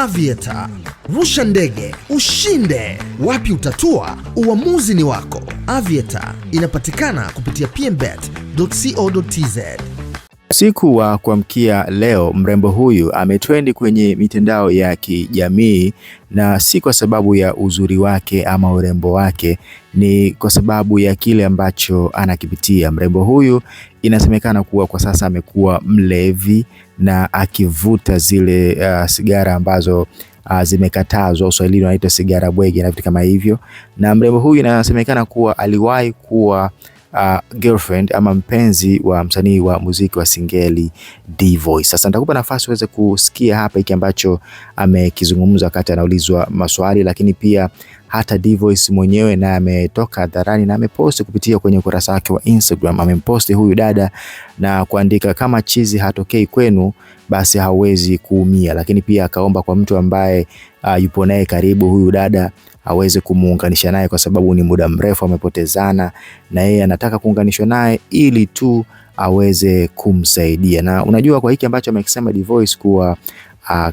Aviator. Rusha ndege, ushinde. Wapi utatua? Uamuzi ni wako. Aviator inapatikana kupitia pmbet.co.tz. Usiku wa kuamkia leo, mrembo huyu ametrendi kwenye mitandao ya kijamii, na si kwa sababu ya uzuri wake ama urembo wake, ni kwa sababu ya kile ambacho anakipitia. Mrembo huyu inasemekana kuwa kwa sasa amekuwa mlevi na akivuta zile sigara ambazo zimekatazwa. Uswahilini wanaita sigara bwege na vitu kama hivyo. Na mrembo huyu inasemekana kuwa aliwahi kuwa girlfriend ama mpenzi wa msanii wa muziki wa Singeli D-Voice. Sasa nitakupa nafasi uweze kusikia hapa hiki ambacho amekizungumza wakati anaulizwa maswali, lakini pia hata D-Voice mwenyewe na ametoka hadharani na ameposti kupitia kwenye ukurasa wake wa Instagram. Amemposti huyu dada na kuandika, kama chizi hatokei kwenu basi hawezi kuumia, lakini pia akaomba kwa mtu ambaye yupo naye karibu huyu dada aweze kumuunganisha naye kwa sababu ni muda mrefu amepotezana na yeye anataka kuunganishwa naye ili tu aweze kumsaidia. Na unajua kwa hiki ambacho amekisema D-Voice kuwa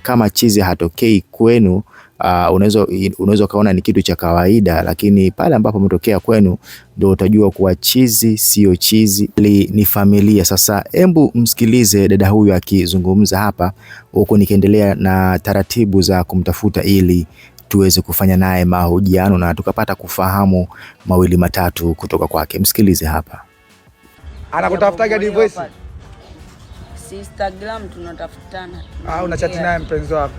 kama chizi hatokei kwenu, unaweza kaona ni kitu cha kawaida, lakini pale ambapo umetokea kwenu ndio utajua kuwa chizi sio chizi, ni familia. Sasa hebu msikilize dada huyu akizungumza hapa, huko nikiendelea na taratibu za kumtafuta ili tuweze kufanya naye mahojiano na tukapata kufahamu mawili matatu kutoka kwake. Msikilize hapa. Anakutafutaga D-Voice? Si Instagram tunatafutana. Unachati naye mpenzi wako?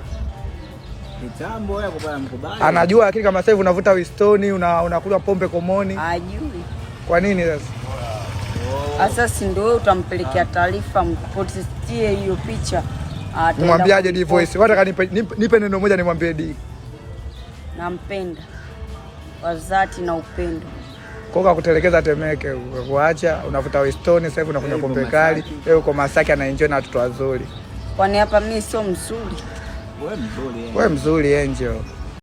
Mitambo yako bwana mkubali. Anajua, lakini kama sasa hivi unavuta Wistoni, unakula pombe Komoni. Hajui. Kwa nini sasa? Sasa si ndio wewe utampelekea taarifa, mpostie hiyo picha. Mwambiaje D-Voice? Wataka nipe neno moja nimwambie D. Nampenda kwa dhati na upendo. Koka kutelekeza Temeke, kuacha unavuta Wistoni, sasa hivi unakunywa pombe kali. Wewe uko Masaki anaenjoy na watoto wazuri. Kwani hapa mimi sio mzuri? Wewe mzuri. Wewe mzuri Angel.